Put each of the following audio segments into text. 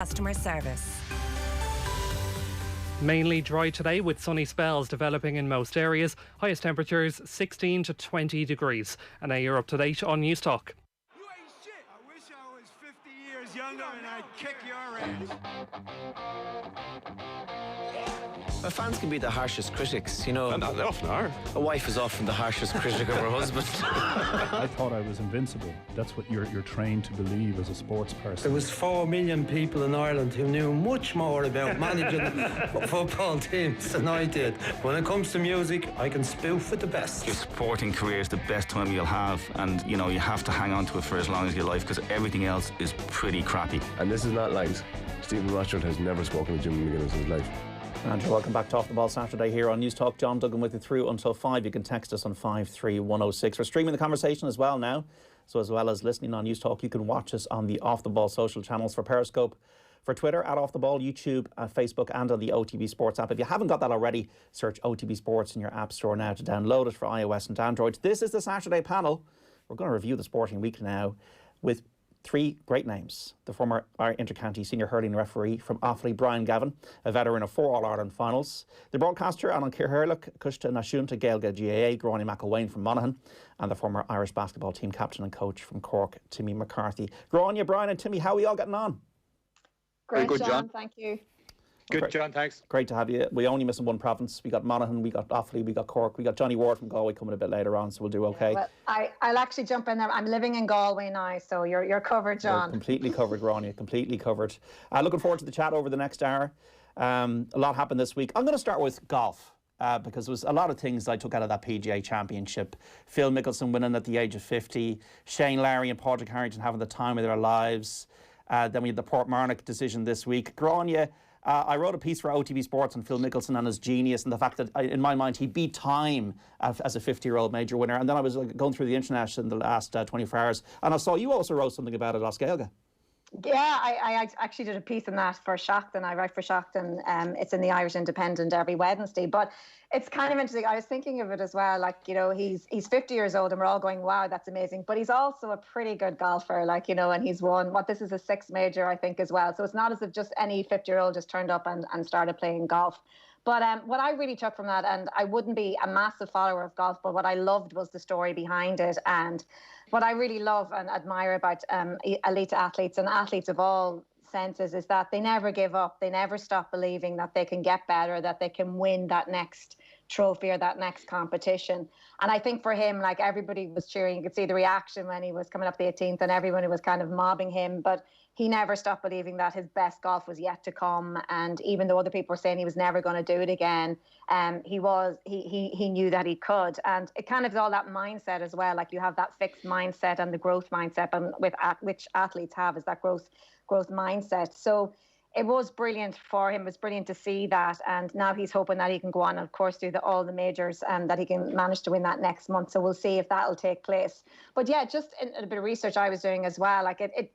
Customer service. Mainly dry today with sunny spells developing in most areas. Highest temperatures 16 to 20 degrees. And now you're up to date on News Talk. You ain't shit. I wish I was 50 years younger and I'd kick your ass. Well, fans can be the harshest critics, you know. And they often are. A wife is often the harshest critic of her husband. I thought I was invincible. That's what you're trained to believe as a sports person. There was 4 million people in Ireland who knew much more about managing football teams than I did. When it comes to music, I can spoof with the best. Your sporting career is the best time you'll have, and you know you have to hang on to it for as long as your life, because everything else is pretty crappy. And this is not lies. Stephen Rothschild has never spoken to Jimmy McGuinness in his life. And you're welcome back to Off the Ball Saturday here on News Talk. John Duggan with you through until 5. You can text us on 53106. We're streaming the conversation as well now. So as well as listening on News Talk, you can watch us on the Off the Ball social channels for Periscope, for Twitter at Off the Ball, YouTube, Facebook, and on the OTB Sports app. If you haven't got that already, search OTB Sports in your app store now to download it for iOS and Android. This is the Saturday panel. We're going to review the Sporting Week now with 3 great names. The former Inter-County senior hurling referee from Offaly, Brian Gavin, a veteran of 4 All-Ireland finals. The broadcaster, Alan Kirhirlik, Cushta Nashunta Gaeilge GAA, Gráinne McElwain from Monaghan, and the former Irish basketball team captain and coach from Cork, Timmy McCarthy. Gráinne, Brian and Timmy, how are we all getting on? Great, good, John. Thank you. Good, Great. John, thanks. Great to have you. We only missing one province. We got Monaghan, we got Offaly, we got Cork, we got Johnny Ward from Galway coming a bit later on, so we'll do okay. Yeah, well, I'll actually jump in there. I'm living in Galway now, so you're covered, John. You're completely covered, Gráinne, completely covered. Looking forward to the chat over the next hour. A lot happened this week. I'm going to start with golf. Because there was a lot of things I took out of that PGA Championship. Phil Mickelson winning at the age of 50. Shane Lowry and Padraig Harrington having the time of their lives. Then we had the Portmarnock decision this week. Gráinne, I wrote a piece for OTB Sports on Phil Mickelson and his genius and the fact that, in my mind, he beat time as a 50-year-old major winner. And then I was going through the internet in the last 24 hours, and I saw you also wrote something about it, Os Gaeilge. Yeah, I actually did a piece on that for Shachtán. I write for Shachtán. It's in the Irish Independent every Wednesday. But it's kind of interesting. I was thinking of it as well. Like, you know, he's 50 years old and we're all going, wow, that's amazing. But he's also a pretty good golfer, like, you know, and he's won this is a 6th major, I think, as well. So it's not as if just any 50-year-old just turned up and started playing golf. But what I really took from that, and I wouldn't be a massive follower of golf, but what I loved was the story behind it. And what I really love and admire about elite athletes and athletes of all senses is that they never give up. They never stop believing that they can get better, that they can win that next trophy or that next competition. And I think for him, like, everybody was cheering. You could see the reaction when he was coming up the 18th and everyone was kind of mobbing him. But he never stopped believing that his best golf was yet to come. And even though other people were saying he was never going to do it again, he knew that he could. And it kind of is all that mindset as well. Like, you have that fixed mindset and the growth mindset, and which athletes have is that growth mindset. So it was brilliant for him. It was brilliant to see that. And now he's hoping that he can go on and, of course, do all the majors and that he can manage to win that next month. So we'll see if that'll take place. But yeah, just in a bit of research I was doing as well, like it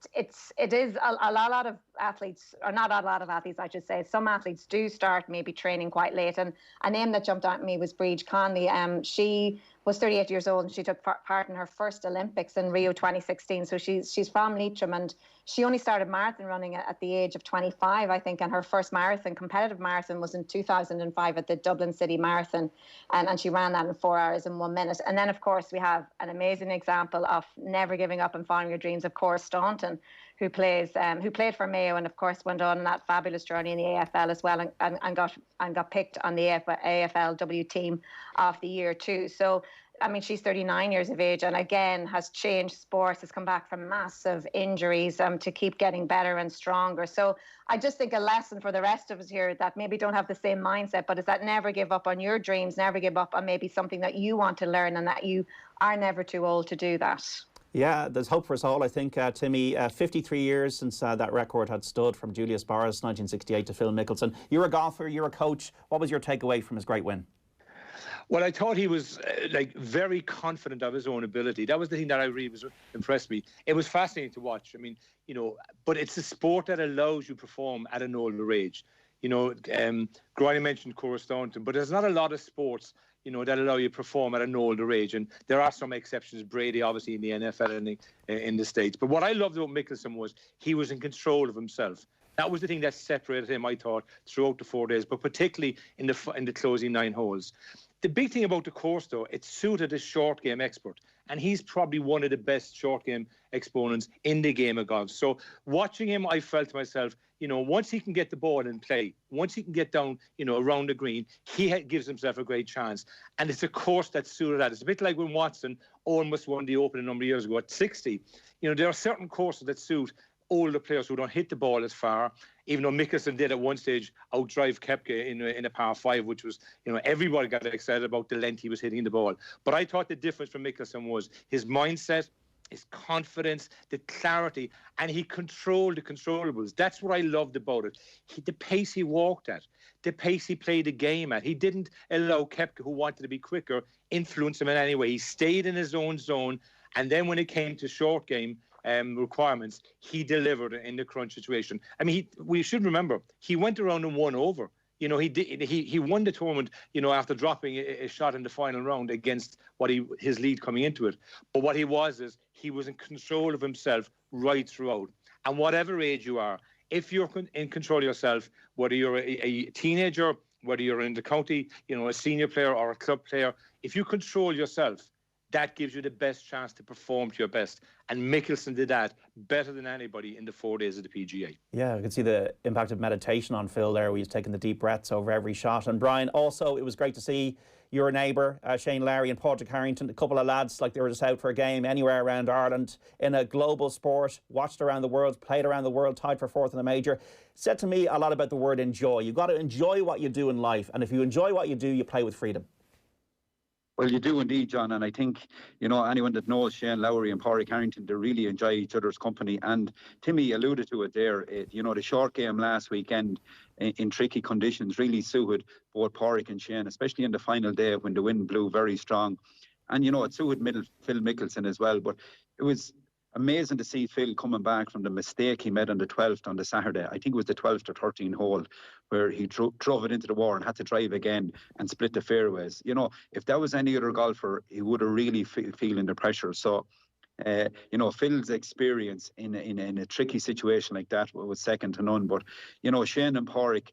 is a lot of athletes, or not a lot of athletes, I should say. Some athletes do start maybe training quite late. And a name that jumped out at me was Brian Gavin. She was 38 years old and she took part in her first Olympics in Rio 2016. So she's from Leitrim, and she only started marathon running at the age of 25, I think, and her first competitive marathon was in 2005 at the Dublin City Marathon, and she ran that in 4 hours and 1 minute. And then, of course, we have an amazing example of never giving up and following your dreams of Cora Staunton, who played for Mayo and, of course, went on that fabulous journey in the AFL as well, and got picked on the AFLW team of the year too. So, I mean, she's 39 years of age and, again, has changed sports, has come back from massive injuries to keep getting better and stronger. So I just think a lesson for the rest of us here that maybe don't have the same mindset, but is that never give up on your dreams, never give up on maybe something that you want to learn, and that you are never too old to do that. Yeah, there's hope for us all, I think, Timmy. 53 years since that record had stood, from Julius Boris, 1968, to Phil Mickelson. You're a golfer, you're a coach. What was your takeaway from his great win? Well, I thought he was very confident of his own ability. That was the thing that I really was impressed me. It was fascinating to watch. I mean, you know, but it's a sport that allows you to perform at an older age. You know, Gráinne mentioned Cora Staunton, but there's not a lot of sports, you know, that allow you to perform at an older age. And there are some exceptions. Brady, obviously, in the NFL and in the States. But what I loved about Mickelson was he was in control of himself. That was the thing that separated him, I thought, throughout the 4 days, but particularly in the closing 9 holes. The big thing about the course, though, it suited a short game expert. And he's probably one of the best short game exponents in the game of golf. So watching him, I felt to myself, once he can get the ball in play, once he can get down, around the green, he gives himself a great chance. And it's a course that suited that. It's a bit like when Watson almost won the Open a number of years ago at 60. There are certain courses that suit older players who don't hit the ball as far, even though Mickelson did at one stage outdrive Koepka in a par 5, which was, everybody got excited about the length he was hitting the ball. But I thought the difference from Mickelson was his mindset, his confidence, the clarity, and he controlled the controllables. That's what I loved about it. The pace he walked at, the pace he played the game at. He didn't allow Koepka, who wanted to be quicker, influence him in any way. He stayed in his own zone, and then when it came to short game requirements, he delivered in the crunch situation. I mean, we should remember, he went around and won over. He won the tournament, after dropping a shot in the final round against his lead coming into it. But what he was in control of himself right throughout. And whatever age you are, if you're in control of yourself, whether you're a teenager, whether you're in the county, a senior player or a club player, if you control yourself, that gives you the best chance to perform to your best. And Mickelson did that better than anybody in the 4 days of the PGA. Yeah, I can see the impact of meditation on Phil there, where he's taking the deep breaths over every shot. And Brian, also, it was great to see your neighbour, Shane Lowry and Padraig Harrington, a couple of lads like they were just out for a game anywhere around Ireland in a global sport, watched around the world, played around the world, tied for 4th in a major. Said to me a lot about the word enjoy. You've got to enjoy what you do in life. And if you enjoy what you do, you play with freedom. Well, you do indeed, John, and I think, anyone that knows Shane Lowry and Padraig Harrington, they really enjoy each other's company. And Timmy alluded to it there, the short game last weekend in tricky conditions really suited both Padraig and Shane, especially in the final day when the wind blew very strong. And, it suited Phil Mickelson as well, but it was amazing to see Phil coming back from the mistake he made on the 12th on the Saturday. I think it was the 12th or 13th hole where he drove it into the wall and had to drive again and split the fairways. If that was any other golfer, he would have really feeling the pressure. So, Phil's experience in a tricky situation like that was second to none. But, Shane and Padraig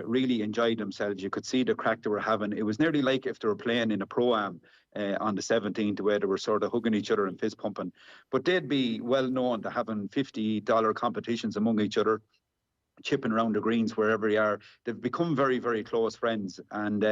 really enjoyed themselves. You could see the crack they were having. It was nearly like if they were playing in a pro-am on the 17th, where they were sort of hugging each other and fist pumping. But they'd be well known to having $50 competitions among each other, chipping around the greens wherever they are. They've become very, very close friends, and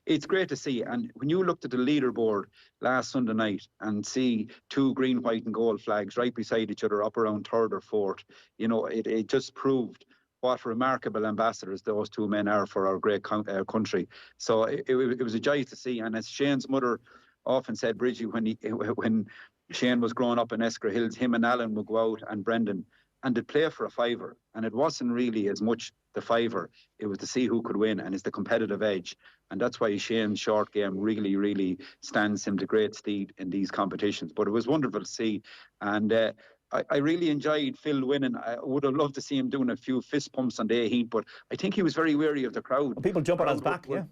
it's great to see. And when you looked at the leaderboard last Sunday night and see 2 green, white and gold flags right beside each other up around 3rd or 4th, it just proved what remarkable ambassadors those 2 men are for our great country. So it was a joy to see. And as Shane's mother often said, Bridgie, when Shane was growing up in Esquire Hills, him and Alan would go out, and Brendan, and they'd play for a fiver. And it wasn't really as much the fiver, it was to see who could win, and it's the competitive edge. And that's why Shane's short game really, really stands him to great steed in these competitions. But it was wonderful to see. And I really enjoyed Phil winning. I would have loved to see him doing a few fist pumps on the 18th, but I think he was very wary of the crowd. People jumping on his back, yeah.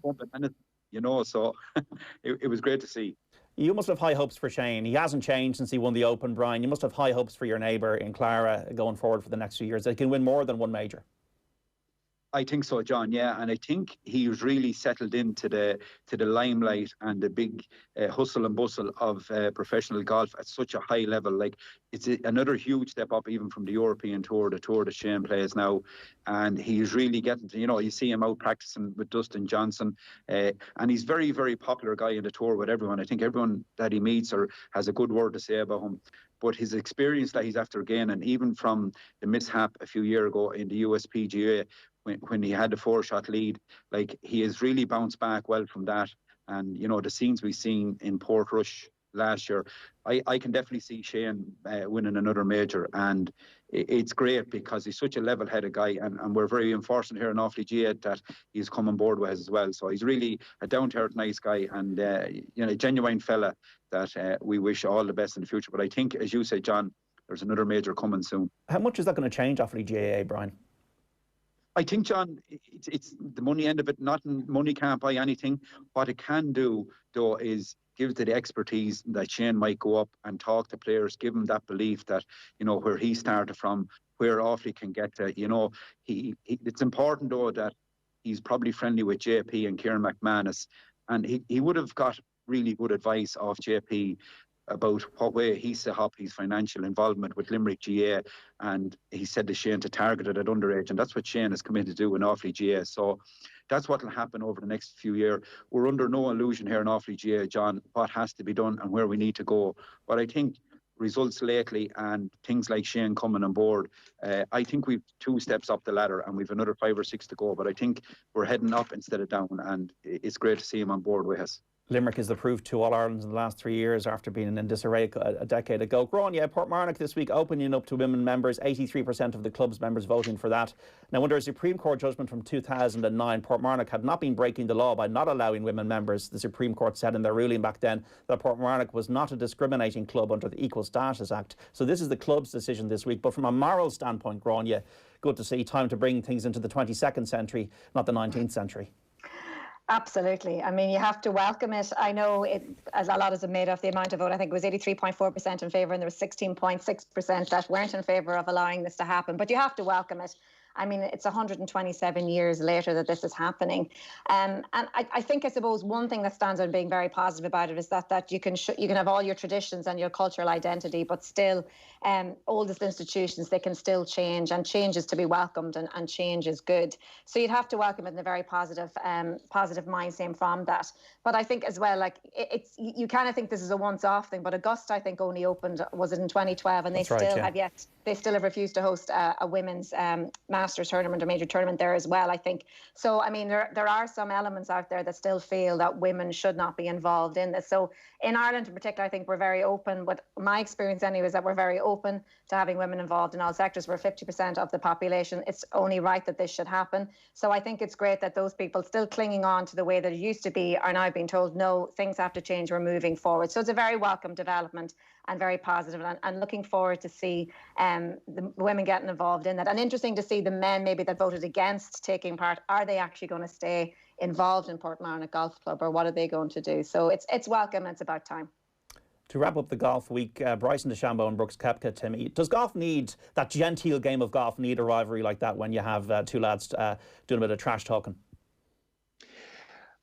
So it was great to see. You must have high hopes for Shane. He hasn't changed since he won the Open, Brian. You must have high hopes for your neighbour in Clara going forward for the next few years. They can win more than one major. I think so, John. Yeah, and I think he's really settled into the limelight and the big hustle and bustle of professional golf at such a high level. Like, it's another huge step up, even from the European Tour, the tour that Shane plays now, and he's really getting to, you see him out practicing with Dustin Johnson, and he's very, very popular guy in the tour with everyone. I think everyone that he meets or has a good word to say about him. But his experience that he's after gaining, even from the mishap a few years ago in the USPGA, when he had the 4-shot lead, like, he has really bounced back well from that. And, the scenes we've seen in Portrush last year, I can definitely see Shane winning another major. And it's great because he's such a level-headed guy, and we're very unfortunate here in Offaly GA that he's come on board with us as well. So he's really a down-to-earth, nice guy, and a genuine fella that we wish all the best in the future. But I think, as you say, John, there's another major coming soon. How much is that going to change Offaly GAA, Brian? I think, John, it's the money end of it. Money can't buy anything. What it can do, though, is give to the expertise that Shane might go up and talk to players, give them that belief that, where he started from, where Offaly can get to. You know, it's important though that he's probably friendly with JP and Kieran McManus, and he would have got really good advice off JP about what way he set up his financial involvement with Limerick GA, and he said to Shane to target it at underage, and that's what Shane has committed to do in Offaly GA. So that's what will happen over the next few years. We're under no illusion here in Offaly GA, John, what has to be done and where we need to go. But I think results lately and things like Shane coming on board, I think we've 2 steps up the ladder and we've another 5 or 6 to go. But I think we're heading up instead of down, and it's great to see him on board with us. Limerick is the proof to all Ireland in the last 3 years after being in disarray a decade ago. Gráinne, Portmarnock this week opening up to women members, 83% of the club's members voting for that. Now, under a Supreme Court judgment from 2009, Portmarnock had not been breaking the law by not allowing women members. The Supreme Court said in their ruling back then that Portmarnock was not a discriminating club under the Equal Status Act. So this is the club's decision this week. But from a moral standpoint, Gráinne, good to see. Time to bring things into the 22nd century, not the 19th century. Absolutely. I mean, you have to welcome it. I know it, as a lot is made of the amount of vote. I think it was 83.4% in favour, and there was 16.6% that weren't in favour of allowing this to happen. But you have to welcome it. I mean, it's 127 years later that this is happening. And I think, I suppose, one thing that stands out and being very positive about it is that you can have all your traditions and your cultural identity, but still, oldest institutions, they can still change, and change is to be welcomed, and change is good. So you'd have to welcome it in a very positive mind frame from that. But I think as well, like, you kind of think this is a once-off thing, but Augusta, I think, only opened, was it in 2012, and they still have refused to host a women's Masters tournament or major tournament there as well, I think. So, I mean, there are some elements out there that still feel that women should not be involved in this. So in Ireland in particular, I think we're very open. But my experience anyway is that we're very open to having women involved in all sectors. We're 50% of the population. It's only right that this should happen. So I think it's great that those people still clinging on to the way that it used to be are now being told, no, things have to change, we're moving forward. So it's a very welcome development and very positive, and looking forward to see the women getting involved in that. And interesting to see the men maybe that voted against taking part. Are they actually going to stay involved in Portmarnock Golf Club, or what are they going to do? So it's welcome, and it's about time. To wrap up the golf week, Bryson DeChambeau and Brooks Koepka, Timmy, does golf need, that genteel game of golf, need a rivalry like that when you have 2 lads doing a bit of trash talking?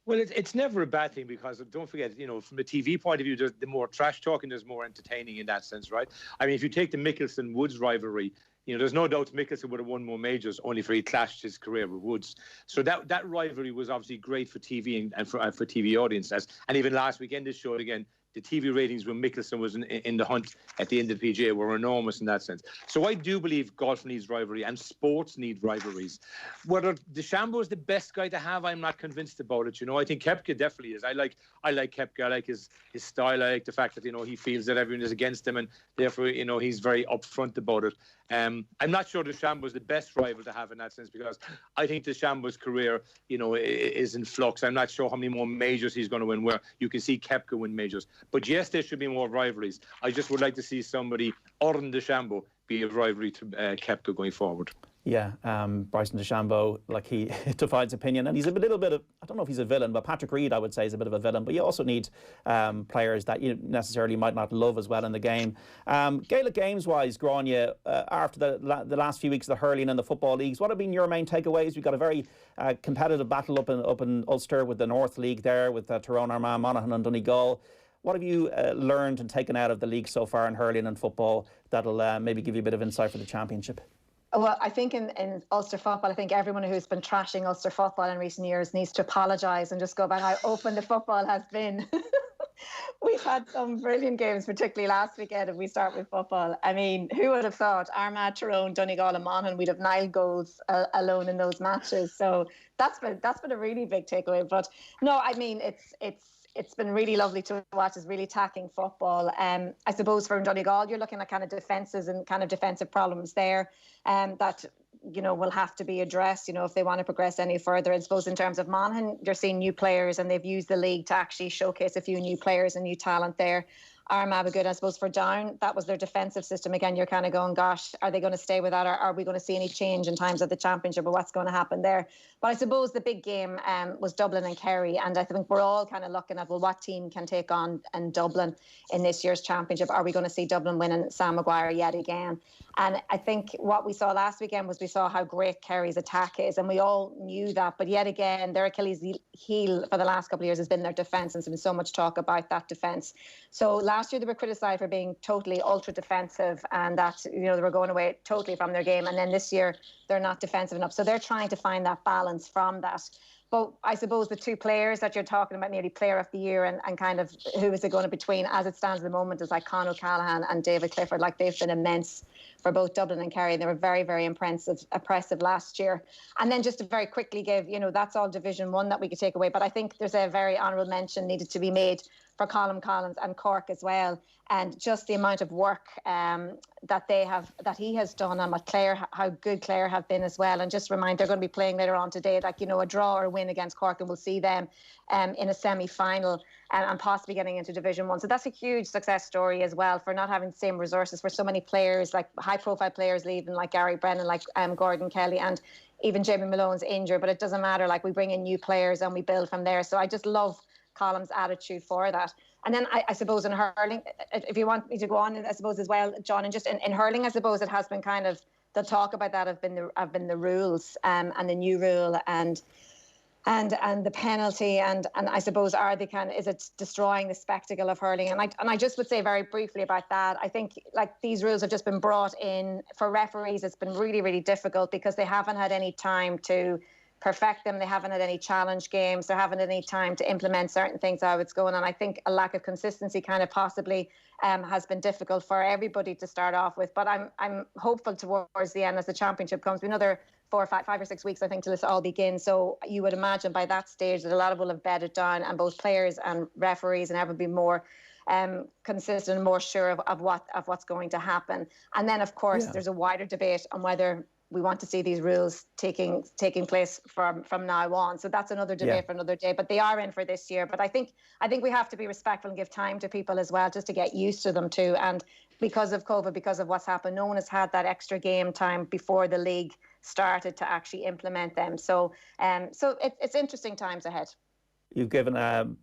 Well, it's never a bad thing, because don't forget, you know, from a TV point of view, the more trash talking, there's more entertaining in that sense, right? I mean, if you take the Mickelson-Woods rivalry, you know, there's no doubt Mickelson would have won more majors, only for he clashed his career with Woods. So that rivalry was obviously great for TV and for TV audiences. And even last weekend, this showed again, the TV ratings when Mickelson was in the hunt at the end of the PGA were enormous in that sense. So I do believe golf needs rivalry, and sports need rivalries. Whether DeChambeau is the best guy to have, I'm not convinced about it. You know, I think Koepka definitely is. I like Koepka. I like his style. I like the fact that, you know, he feels that everyone is against him, and therefore, you know, he's very upfront about it. I'm not sure DeChambeau is the best rival to have in that sense, because I think DeChambeau's career, you know, is in flux. I'm not sure how many more majors he's going to win, where you can see Koepka win majors. But yes, there should be more rivalries. I just would like to see somebody other than DeChambeau be a rivalry to Koepka going forward. Yeah, Bryson DeChambeau, like, he divides opinion, and he's a little bit of, I don't know if he's a villain, but Patrick Reed, I would say, is a bit of a villain. But you also need players that you necessarily might not love as well in the game. Gaelic games-wise, Gráinne, after the last few weeks of the hurling and the football leagues, what have been your main takeaways? We've got a very competitive battle up in Ulster with the North League there, with Tyrone, Armagh, Monaghan and Donegal. What have you learned and taken out of the league so far in hurling and football that'll maybe give you a bit of insight for the championship? Well, I think in Ulster football, I think everyone who's been trashing Ulster football in recent years needs to apologise and just go about how open the football has been. We've had some brilliant games, particularly last weekend, if we start with football. I mean, who would have thought Armagh, Tyrone, Donegal and Monaghan, we'd have 9 goals alone in those matches. So that's been a really big takeaway. But no, I mean, it's been really lovely to watch. It's really attacking football. I suppose for Donegal, you're looking at kind of defences and kind of defensive problems there that, you know, will have to be addressed, you know, if they want to progress any further. I suppose in terms of Monaghan, you're seeing new players, and they've used the league to actually showcase a few new players and new talent there. Armagh were good. I suppose for Down, that was their defensive system. Again, you're kind of going, gosh, are they going to stay with that, or are we going to see any change in times of the championship, or what's going to happen there? But I suppose the big game was Dublin and Kerry, and I think we're all kind of looking at, well, what team can take on and Dublin in this year's championship? Are we going to see Dublin winning Sam Maguire yet again? And I think what we saw last weekend was we saw how great Kerry's attack is, and we all knew that. But yet again, their Achilles heel for the last couple of years has been their defence, and there's been so much talk about that defence. So last year they were criticised for being totally ultra defensive, and that, you know, they were going away totally from their game. And then this year they're not defensive enough. So they're trying to find that balance from that. But I suppose the two players that you're talking about, nearly player of the year, and kind of who is it going to between as it stands at the moment, is like Conor O'Callaghan and David Clifford. Like, they've been immense for both Dublin and Kerry. They were very, very impressive last year. And then just to very quickly give, you know, that's all Division 1 that we could take away. But I think there's a very honourable mention needed to be made for Colm Collins and Cork as well, and just the amount of work that he has done, and what how good Clare have been as well. And just remind, they're going to be playing later on today, like, you know, a draw or a win against Cork, and we'll see them in a semi-final and possibly getting into Division 1. So that's a huge success story as well, for not having the same resources for so many players, like high-profile players leaving, like Gary Brennan, like Gordon Kelly, and even Jamie Malone's injured. But it doesn't matter, like, we bring in new players and we build from there. So I just love Colm's attitude for that. And then I suppose in hurling, if you want me to go on, I suppose as well, John, and just in hurling, I suppose it has been kind of, the talk about that have been the rules and the new rule and the penalty, and I suppose is it destroying the spectacle of hurling? And I just would say very briefly about that. I think, like, these rules have just been brought in for referees. It's been really, really difficult because they haven't had any time to perfect them. They haven't had any challenge games. They haven't had any time to implement certain things, how it's going. And I think a lack of consistency kind of possibly has been difficult for everybody to start off with. But I'm hopeful towards the end, as the championship comes, another 4 or 5 or 6 weeks, I think, till this all begins. So you would imagine by that stage that a lot of will have bedded down, and both players and referees and ever be more consistent and more sure of what's going to happen. And then, of course, there's a wider debate on whether we want to see these rules taking place from now on. So that's another debate for another day. But they are in for this year. But I think we have to be respectful and give time to people as well, just to get used to them too. And because of COVID, because of what's happened, no one has had that extra game time before the league started to actually implement them. So it's interesting times ahead. You've given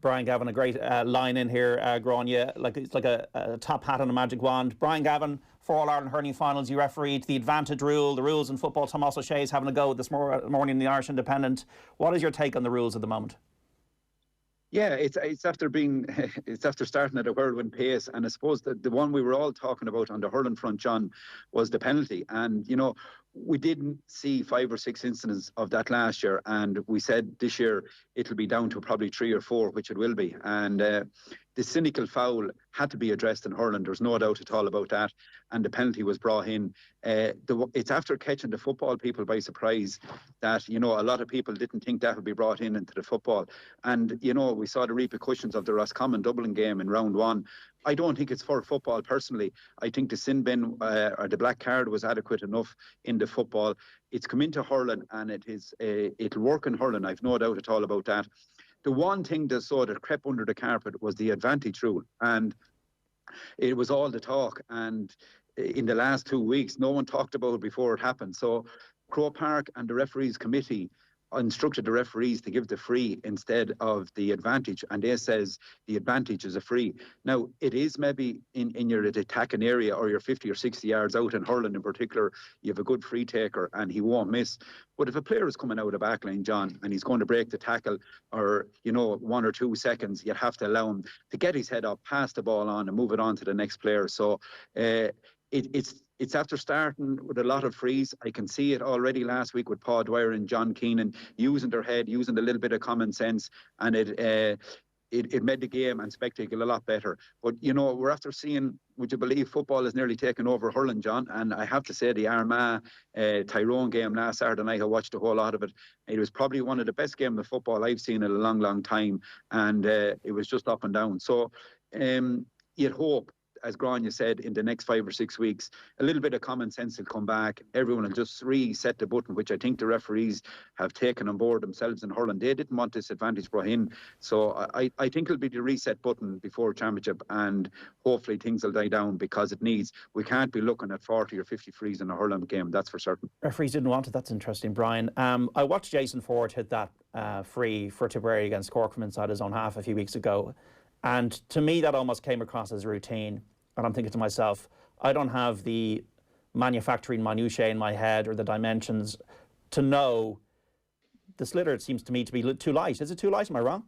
Brian Gavin a great line in here, Gráinne, like it's like a top hat on a magic wand. Brian Gavin, for All Ireland hurling finals, you refereed the advantage rule, the rules in football. Tomás O'Shea's having a go this morning in the Irish Independent. What is your take on the rules at the moment? Yeah, it's after starting at a whirlwind pace, and I suppose the one we were all talking about on the hurling front, John, was the penalty. And you know, we didn't see 5 or 6 incidents of that last year, and we said this year it'll be down to probably 3 or 4, which it will be. And the cynical foul had to be addressed in hurling. There's no doubt at all about that. And the penalty was brought in. It's after catching the football people by surprise that, you know, a lot of people didn't think that would be brought into the football. And, you know, we saw the repercussions of the Roscommon Dublin game in round 1. I don't think it's for football personally. I think the sin bin or the black card was adequate enough in the football. It's come into hurling, and it'll work in hurling. I've no doubt at all about that. The one thing that crept under the carpet was the advantage rule, and it was all the talk. And in the last 2 weeks, no one talked about it before it happened. So Croke Park and the referees committee instructed the referees to give the free instead of the advantage, and they says the advantage is a free. Now, it is maybe in your attacking area, or your 50 or 60 yards out in hurling in particular, you have a good free taker and he won't miss. But if a player is coming out of back line, John, and he's going to break the tackle, or, you know, 1 or 2 seconds, you have to allow him to get his head up, pass the ball on and move it on to the next player. So it's after starting with a lot of frees. I can see it already last week with Paul Dwyer and John Keenan using their head, using a little bit of common sense, and it made the game and spectacle a lot better. But, you know, we're after seeing, would you believe, football has nearly taken over hurling, John? And I have to say the Armagh Tyrone game last Saturday night, I watched a whole lot of it. It was probably one of the best games of football I've seen in a long, long time. And it was just up and down. So you'd hope as Gráinne said, in the next 5 or 6 weeks, a little bit of common sense will come back. Everyone will just reset the button, which I think the referees have taken on board themselves in hurling. They didn't want this advantage brought in. So I think it'll be the reset button before championship, and hopefully things will die down, because it needs. We can't be looking at 40 or 50 frees in a hurling game, that's for certain. Referees didn't want it. That's interesting, Brian. I watched Jason Ford hit that free for Tipperary against Cork from inside his own half a few weeks ago. And to me, that almost came across as routine. And I'm thinking to myself, I don't have the manufacturing minutiae in my head or the dimensions to know the sliotar. It seems to me to be too light. Is it too light? Am I wrong?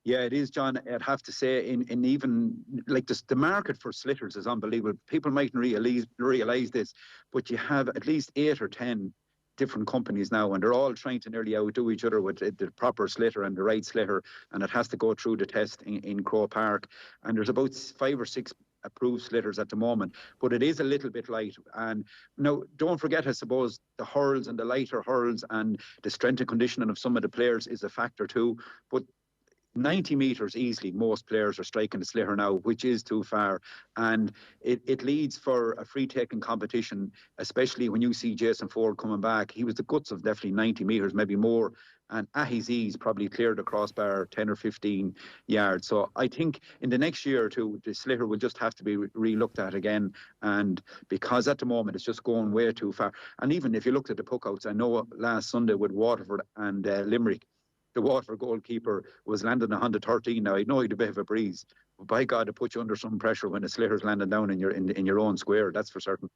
Yeah, it is, John. I'd have to say, in even like this, the market for slitters is unbelievable. People mightn't realise this, but you have at least 8 or 10 different companies now, and they're all trying to nearly outdo each other with the proper sliotar and the right sliotar, and it has to go through the test in Croke Park. And there's about 5 or 6 approved slitters at the moment, but it is a little bit light. And now, don't forget, I suppose, the hurls and the lighter hurls and the strength and conditioning of some of the players is a factor too. But 90 metres easily, most players are striking the sliotar now, which is too far. And it leads for a free-taking competition, especially when you see Jason Ford coming back. He was the guts of definitely 90 metres, maybe more. And at his ease, probably cleared the crossbar 10 or 15 yards. So I think in the next year or two, the sliotar will just have to be re-looked at again. And because at the moment, it's just going way too far. And even if you looked at the puckouts, I know last Sunday with Waterford and Limerick, the Waterford goalkeeper was landing 113. Now, I know he had a bit of a breeze, but by God, it puts you under some pressure when the sliotar's landing down in your own square, that's for certain.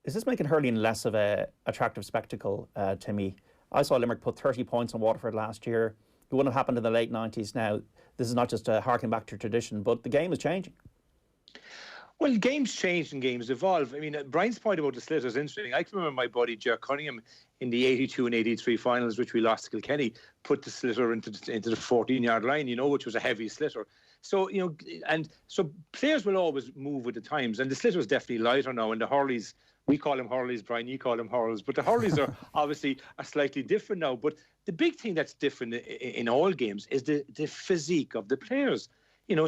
Is this making hurling less of a attractive spectacle, Timmy? I saw Limerick put 30 points on Waterford last year. It wouldn't have happened in the late 90s now. This is not just harking back to tradition, but the game is changing. Well, games change and games evolve. I mean, Brian's point about the sliotar is interesting. I can remember my buddy Ger Cunningham in the 82 and 83 finals, which we lost to Kilkenny, put the sliotar into the 14-yard line, which was a heavy sliotar. So, and so players will always move with the times, and the sliotar is definitely lighter now, and the hurleys, we call them hurleys, Brian, you call them hurls, but the hurleys are obviously slightly different now. But the big thing that's different in all games is the physique of the players.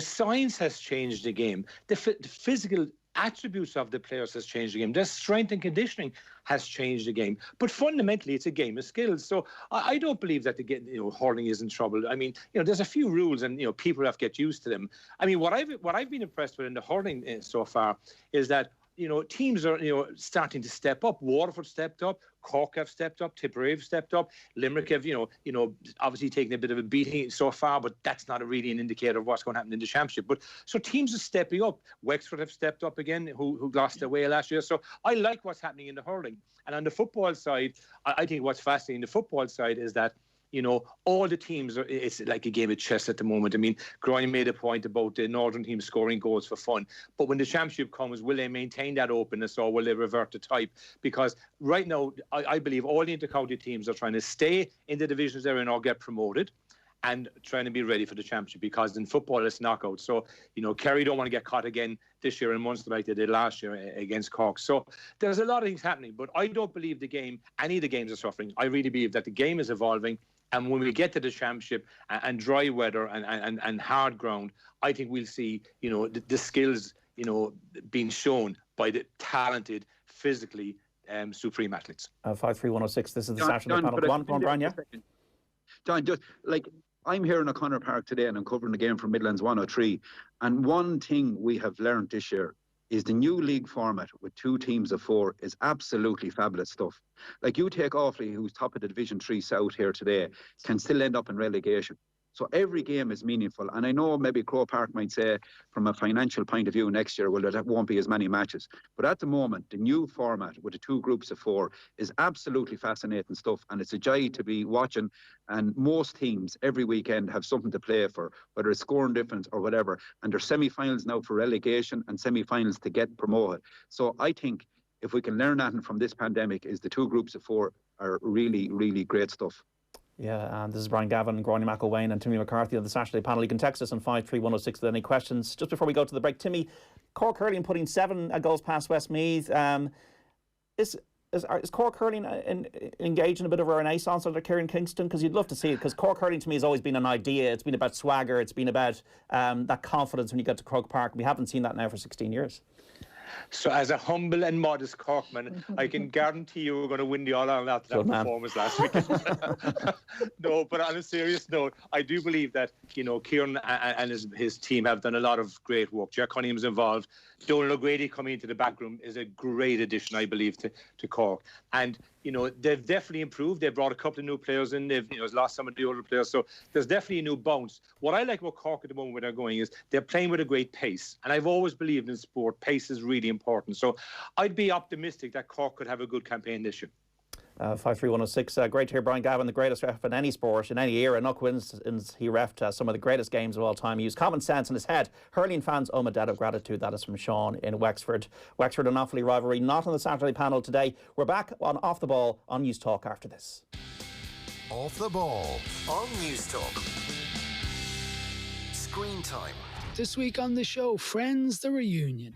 Science has changed the game. The physical attributes of the players has changed the game. Their strength and conditioning has changed the game. But fundamentally, it's a game of skills. So I don't believe that hurling is in trouble. I mean, there's a few rules, and people have to get used to them. I mean, what I've been impressed with in the hurling so far is that teams are, starting to step up. Waterford stepped up, Cork have stepped up, Tipperary have stepped up, Limerick have, obviously taken a bit of a beating so far, but that's not really an indicator of what's going to happen in the championship. But so teams are stepping up. Wexford have stepped up again, who lost their way last year. So I like what's happening in the hurling. And on the football side, I think what's fascinating in the football side is that all the teams it's like a game of chess at the moment. I mean, Gráinne made a point about the northern team scoring goals for fun. But when the championship comes, will they maintain that openness, or will they revert to type? Because right now, I believe all the intercounty teams are trying to stay in the divisions they're in or get promoted, and trying to be ready for the championship, because in football it's knockout. So, Kerry don't want to get caught again this year in Munster like they did last year against Cork. So there's a lot of things happening, but I don't believe any of the games are suffering. I really believe that the game is evolving. And when we get to the championship and dry weather and hard ground, I think we'll see, the skills, being shown by the talented, physically supreme athletes. 53106, this is the Saturday panel. Go on, Brian, yeah? John, just like, I'm here in O'Connor Park today and I'm covering the game from Midlands 103. And one thing we have learned this year is the new league format with 2 teams of 4 is absolutely fabulous stuff. Like, you take Offaly, who's top of the Division 3 South here today, can still end up in relegation. So every game is meaningful. And I know maybe Croke Park might say, from a financial point of view next year, well, there won't be as many matches. But at the moment, the new format with the 2 groups of 4 is absolutely fascinating stuff. And it's a joy to be watching. And most teams every weekend have something to play for, whether it's scoring difference or whatever. And there's semi-finals now for relegation and semi-finals to get promoted. So I think if we can learn anything from this pandemic, is the 2 groups of 4 are really, really great stuff. Yeah, and this is Brian Gavin, Gráinne McElwain and Timmy McCarthy on the Saturday panel. You can text us on 53106 with any questions. Just before we go to the break, Timmy, Cork hurling putting 7 goals past Westmeath. Is is Cork hurling engaged in a bit of a renaissance under Kieran Kingston? Because you'd love to see it, because Cork hurling to me has always been an idea. It's been about swagger, it's been about that confidence when you get to Croke Park. We haven't seen that now for 16 years. So as a humble and modest Corkman, I can guarantee you we're going to win the All-Ireland after that performance last weekend. No, but on a serious note, I do believe that, you know, Kieran and his team have done a lot of great work. Jack Cunningham's involved. Donal O'Grady coming into the back room is a great addition, I believe, to Cork. And, you know, they've definitely improved. They've brought a couple of new players in. They've, you know, lost some of the older players. So there's definitely a new bounce. What I like about Cork at the moment where they're going is they're playing with a great pace. And I've always believed in sport, pace is really important. So I'd be optimistic that Cork could have a good campaign this year. 53106. Great to hear Brian Gavin, the greatest ref in any sport, in any era. No coincidence he refed some of the greatest games of all time. He used common sense in his head. Hurling fans owe him a debt of gratitude. That is from Sean in Wexford. Wexford and Offaly rivalry not on the Saturday panel today. We're back on Off the Ball on News Talk after this. Off the Ball on News Talk. Screen time. This week on the show, Friends, the reunion.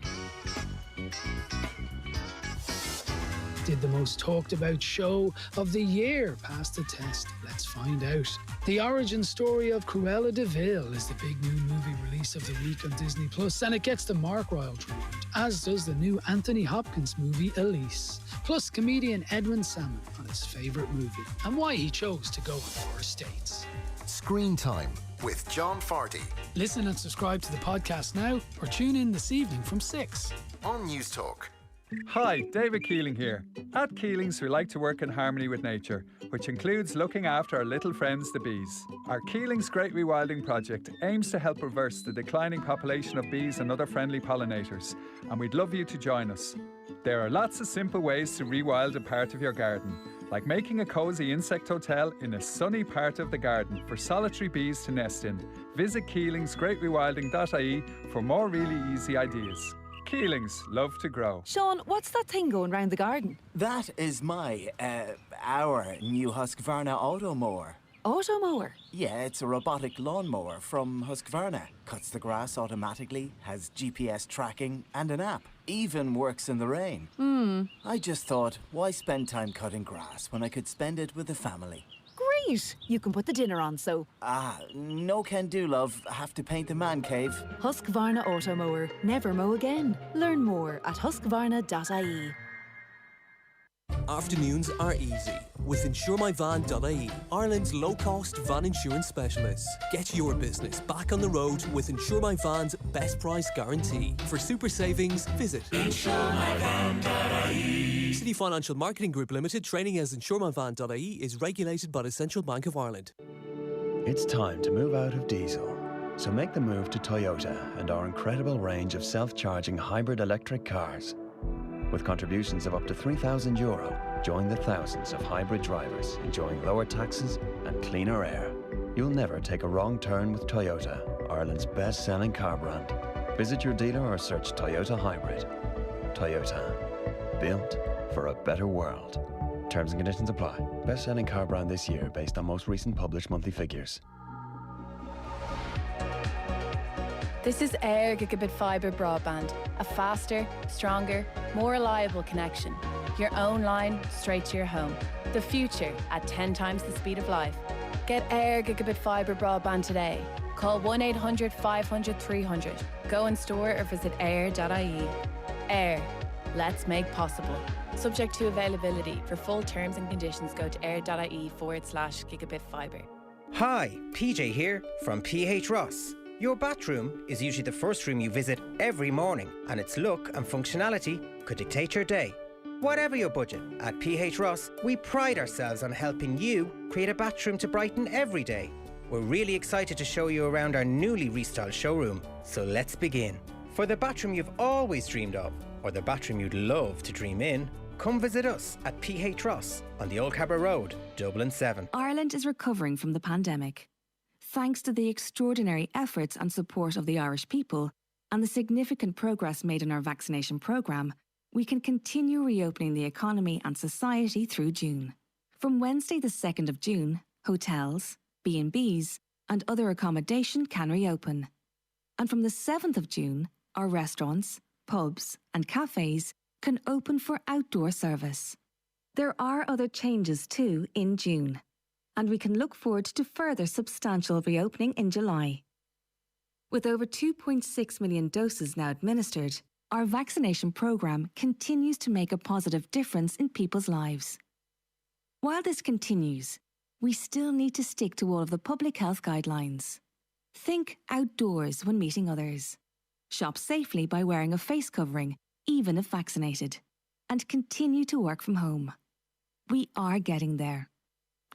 Did the most talked about show of the year pass the test? Let's find out. The origin story of Cruella de Vil is the big new movie release of the week on Disney Plus, and it gets the Mark Royal treatment, as does the new Anthony Hopkins movie Elise. Plus comedian Edwin Salmon on his favourite movie and why he chose to go on first dates. Screen time with John Farty. Listen and subscribe to the podcast now or tune in this evening from 6 on News Talk. Hi, David Keeling here. At Keelings, we like to work in harmony with nature, which includes looking after our little friends, the bees. Our Keelings Great Rewilding project aims to help reverse the declining population of bees and other friendly pollinators, and we'd love you to join us. There are lots of simple ways to rewild a part of your garden, like making a cosy insect hotel in a sunny part of the garden for solitary bees to nest in. Visit keelingsgreatrewilding.ie for more really easy ideas. Keelings, love to grow. Sean, what's that thing going round the garden? That is our new Husqvarna auto mower. Auto mower? Yeah, it's a robotic lawnmower from Husqvarna. Cuts the grass automatically, has GPS tracking and an app. Even works in the rain. I just thought, why spend time cutting grass when I could spend it with the family? Great! You can put the dinner on, so... No can do, love. Have to paint the man cave. Husqvarna auto mower. Never mow again. Learn more at husqvarna.ie. Afternoons are easy with insuremyvan.ie, Ireland's low-cost van insurance specialist. Get your business back on the road with Insure My Van's best price guarantee. For super savings, visit insuremyvan.ie. City Financial Marketing Group Limited, trading as insuremyvan.ie, is regulated by the Central Bank of Ireland. It's time to move out of diesel. So make the move to Toyota and our incredible range of self-charging hybrid electric cars. With contributions of up to €3,000, join the thousands of hybrid drivers enjoying lower taxes and cleaner air. You'll never take a wrong turn with Toyota, Ireland's best-selling car brand. Visit your dealer or search Toyota Hybrid. Toyota, built for a better world. Terms and conditions apply. Best-selling car brand this year based on most recent published monthly figures. This is Air Gigabit Fibre Broadband, a faster, stronger, more reliable connection. Your own line straight to your home. The future at 10 times the speed of light. Get Air Gigabit Fibre Broadband today. Call 1-800-500-300. Go in store or visit air.ie. Air. Let's make possible. Subject to availability. For full terms and conditions, go to air.ie/gigabit fibre. Hi, PJ here from PH Ross. Your bathroom is usually the first room you visit every morning, and its look and functionality could dictate your day. Whatever your budget, at PH Ross, we pride ourselves on helping you create a bathroom to brighten every day. We're really excited to show you around our newly restyled showroom. So let's begin. For the bathroom you've always dreamed of, or the bathroom you'd love to dream in, come visit us at PH Ross on the Old Cabra Road, Dublin 7. Ireland is recovering from the pandemic. Thanks to the extraordinary efforts and support of the Irish people and the significant progress made in our vaccination programme, we can continue reopening the economy and society through June. From Wednesday the 2nd of June, hotels, B&Bs and other accommodation can reopen. And from the 7th of June, our restaurants, pubs and cafes can open for outdoor service. There are other changes too in June, and we can look forward to further substantial reopening in July. With over 2.6 million doses now administered, our vaccination programme continues to make a positive difference in people's lives. While this continues, we still need to stick to all of the public health guidelines. Think outdoors when meeting others. Shop safely by wearing a face covering, even if vaccinated. And continue to work from home. We are getting there.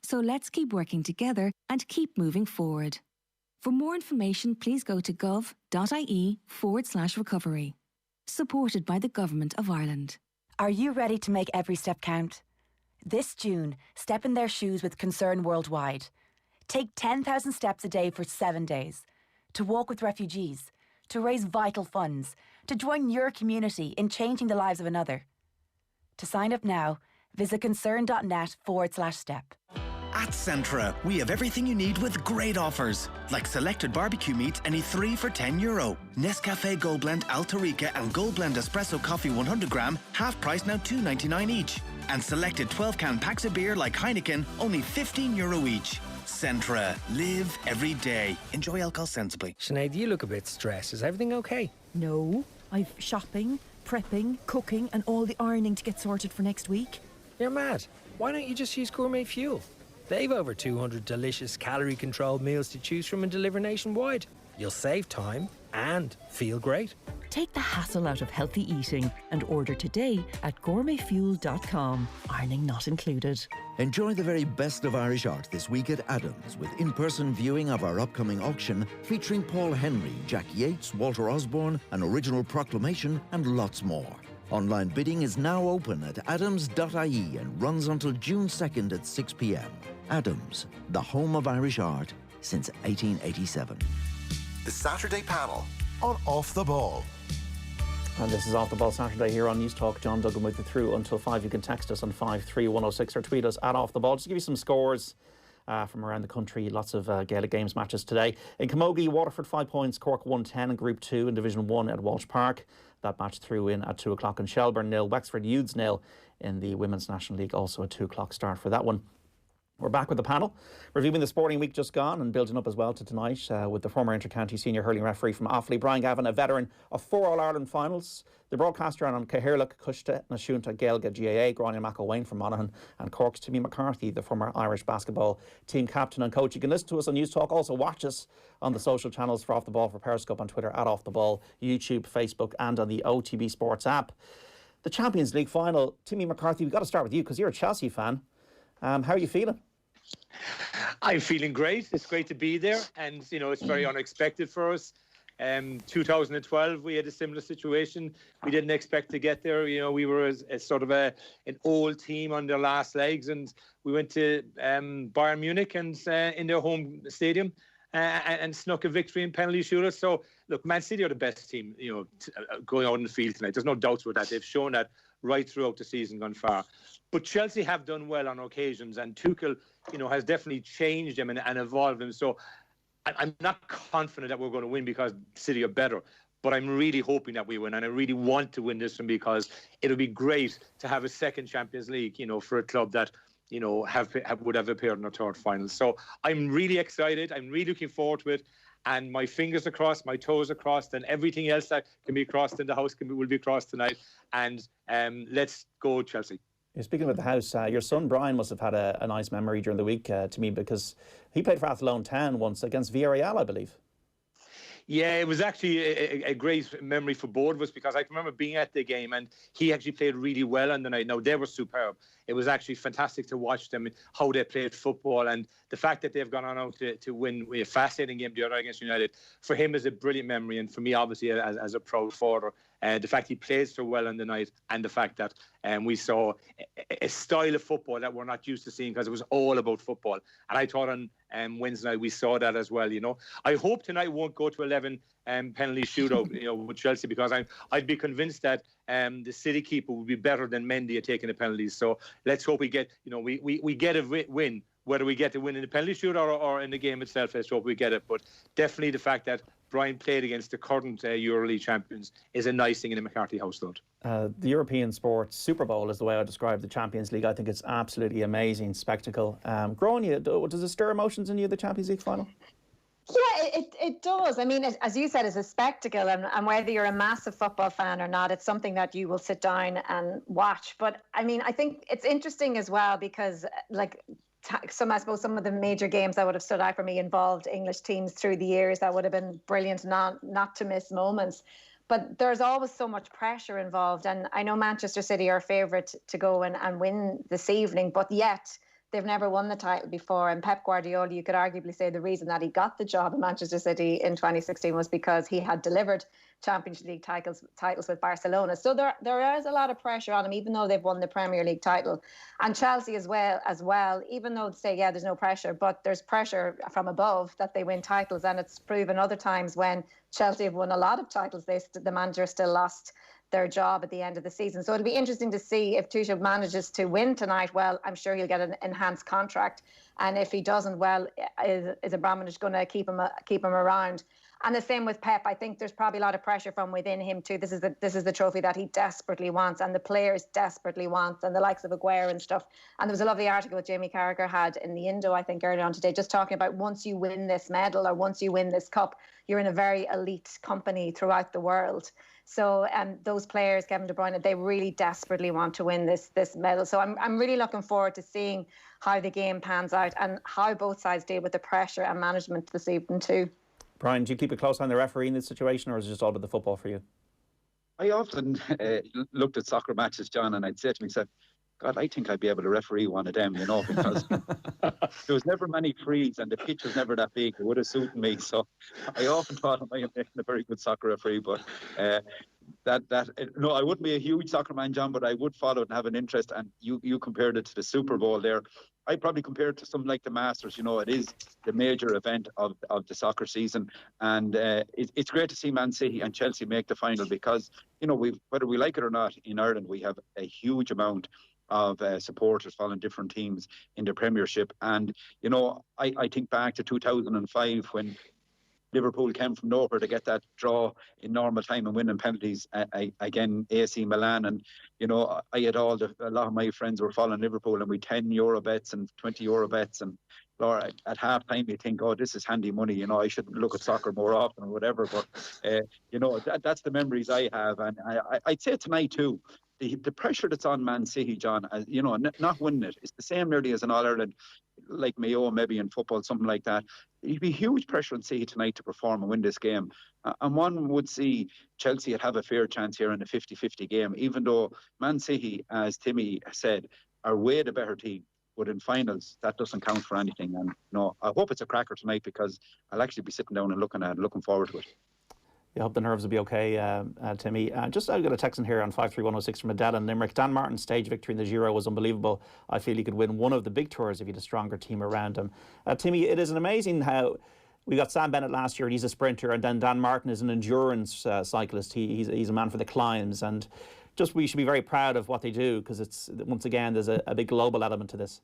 So let's keep working together and keep moving forward. For more information, please go to gov.ie/recovery. Supported by the Government of Ireland. Are you ready to make every step count? This June, step in their shoes with Concern Worldwide. Take 10,000 steps a day for 7 days. To walk with refugees. To raise vital funds. To join your community in changing the lives of another. To sign up now, visit concern.net/step. At Centra, we have everything you need with great offers. Like selected barbecue meat, any 3 for €10. Nescafe Gold Blend Alta-Rica and Gold Blend Espresso Coffee 100 gram, half price now €2.99 each. And selected 12-can packs of beer like Heineken, only €15 each. Centra. Live every day. Enjoy alcohol sensibly. Sinead, you look a bit stressed. Is everything okay? No. I've shopping, prepping, cooking and all the ironing to get sorted for next week. You're mad. Why don't you just use Gourmet Fuel? They've over 200 delicious calorie-controlled meals to choose from and deliver nationwide. You'll save time and feel great. Take the hassle out of healthy eating and order today at gourmetfuel.com. Ironing not included. Enjoy the very best of Irish art this week at Adams with in-person viewing of our upcoming auction featuring Paul Henry, Jack Yates, Walter Osborne, an original proclamation and lots more. Online bidding is now open at adams.ie and runs until June 2nd at 6 p.m. Adams, the home of Irish art since 1887. The Saturday panel on Off the Ball. And this is Off the Ball Saturday here on News Talk. John Duggan with you through until 5. You can text us on 53106 or tweet us at Off the Ball. Just to give you some scores from around the country. Lots of Gaelic Games matches today. In Camogie, Waterford 5 points, Cork 110 in Group 2 in Division 1 at Walsh Park. That match threw in at 2 o'clock. And Shelburne 0, Wexford Youths 0 in the Women's National League. Also a 2 o'clock start for that one. We're back with the panel, reviewing the sporting week just gone and building up as well to tonight with the former inter-county senior hurling referee from Offaly, Brian Gavin, a veteran of 4 All-Ireland finals. The broadcaster on Cahirlock, Cushta, Nashunta, Gaelga, GAA, Gráinne McElwain from Monaghan, and Cork's Timmy McCarthy, the former Irish basketball team captain and coach. You can listen to us on News Talk, also watch us on the social channels for Off the Ball, for Periscope on Twitter, at Off the Ball, YouTube, Facebook, and on the OTB Sports app. The Champions League final, Timmy McCarthy, we've got to start with you because you're a Chelsea fan. How are you feeling? I'm feeling great. It's great to be there, and you know it's very unexpected for us. 2012 we had a similar situation. We didn't expect to get there. You know, we were a sort of an old team on their last legs, and we went to Bayern Munich and in their home stadium and snuck a victory in penalty shooters. So look, Man City are the best team, you know, going out in the field tonight. There's no doubts about that. They've shown that right throughout the season, gone far. But Chelsea have done well on occasions, and Tuchel, you know, has definitely changed them and evolved them. So I'm not confident that we're going to win because City are better, but I'm really hoping that we win, and I really want to win this one because it'll be great to have a second Champions League, you know, for a club that, you know, would have appeared in our third final. So I'm really excited. I'm really looking forward to it. And my fingers are crossed, my toes are crossed, and everything else that can be crossed in the house will be crossed tonight. And let's go, Chelsea. Speaking about the house, your son Brian must have had a nice memory during the week to me, because he played for Athlone Town once against Villarreal, I believe. Yeah, it was actually a great memory for both of us, because I remember being at the game and he actually played really well on the night. Now, they were superb. It was actually fantastic to watch them, how they played football, and the fact that they've gone on out to win a fascinating game the other against United, for him is a brilliant memory, and for me, obviously, as a proud father, the fact he played so well on the night, and the fact that we saw a style of football that we're not used to seeing, because it was all about football. And I thought on Wednesday night we saw that as well. You know, I hope tonight won't go to 11 penalty shootout, you know, with Chelsea, because I'd be convinced that the City keeper would be better than Mendy at taking the penalties. So let's hope we get, you know, we get a win. Whether we get to win in the penalty shootout or in the game itself, let's hope we get it. But definitely the fact that Brian played against the current EuroLeague champions is a nice thing in the McCarthy household. The European sports Super Bowl is the way I describe the Champions League. I think it's absolutely amazing spectacle. Gráinne, does it stir emotions in you, the Champions League final? Yeah, it does. I mean, as you said, it's a spectacle, and whether you're a massive football fan or not, it's something that you will sit down and watch. But I mean, I think it's interesting as well because, like, I suppose some of the major games that would have stood out for me involved English teams through the years that would have been brilliant, not to miss moments. But there's always so much pressure involved, and I know Manchester City are favourite to go and win this evening, but yet they've never won the title before. And Pep Guardiola, you could arguably say the reason that he got the job at Manchester City in 2016 was because he had delivered Champions League titles with Barcelona. So there is a lot of pressure on him, even though they've won the Premier League title. And Chelsea as well, even though they say, yeah, there's no pressure, but there's pressure from above that they win titles. And it's proven other times when Chelsea have won a lot of titles, the manager still lost their job at the end of the season. So it'll be interesting to see if Tuchel manages to win tonight. Well, I'm sure he'll get an enhanced contract. And if he doesn't, well, is Abramovich going to keep him around? And the same with Pep. I think there's probably a lot of pressure from within him too. This is the trophy that he desperately wants, and the players desperately want, and the likes of Aguero and stuff. And there was a lovely article that Jamie Carragher had in the Indo, I think, earlier on today, just talking about once you win this medal or once you win this cup, you're in a very elite company throughout the world. So those players, Kevin De Bruyne, they really desperately want to win this medal. So I'm really looking forward to seeing how the game pans out and how both sides deal with the pressure and management this evening too. Brian, do you keep a close eye on the referee in this situation, or is it just all about the football for you? I often looked at soccer matches, John, and I'd say to myself, God, I think I'd be able to referee one of them, because there was never many frees and the pitch was never that big. It would have suited me. So I often thought I might have been a very good soccer referee, but no, I wouldn't be a huge soccer man, John, but I would follow it and have an interest. And you compared it to the Super Bowl there. I probably compare it to something like the Masters. It is the major event of the soccer season, and it's great to see Man City and Chelsea make the final because whether we like it or not, in Ireland we have a huge amount of supporters following different teams in the Premiership. And I think back to 2005 when Liverpool came from nowhere to get that draw in normal time and winning penalties again AC Milan. And I had a lot of my friends were following Liverpool, and we €10 bets and €20 bets, and Laura, at half time you think, oh, this is handy money, I should look at soccer more often or whatever, but that's the memories I have. And I'd say tonight too, the pressure that's on Man City, John, not winning it, it's the same nearly as an All-Ireland, like Mayo maybe in football, something like that. It'd be huge pressure on City tonight to perform and win this game. And one would see Chelsea would have a fair chance here in a 50-50 game, even though Man City, as Timmy said, are way the better team. But in finals, that doesn't count for anything. And I hope it's a cracker tonight because I'll actually be sitting down and looking forward to it. I hope the nerves will be okay, Timmy. I've got a text in here on 53106 from Adele in Limerick. Dan Martin's stage victory in the Giro was unbelievable. I feel he could win one of the big tours if he had a stronger team around him. Timmy, it is amazing how we got Sam Bennett last year and he's a sprinter, and then Dan Martin is an endurance cyclist. He's a man for the climbs, and we should be very proud of what they do because it's, once again, there's a big global element to this.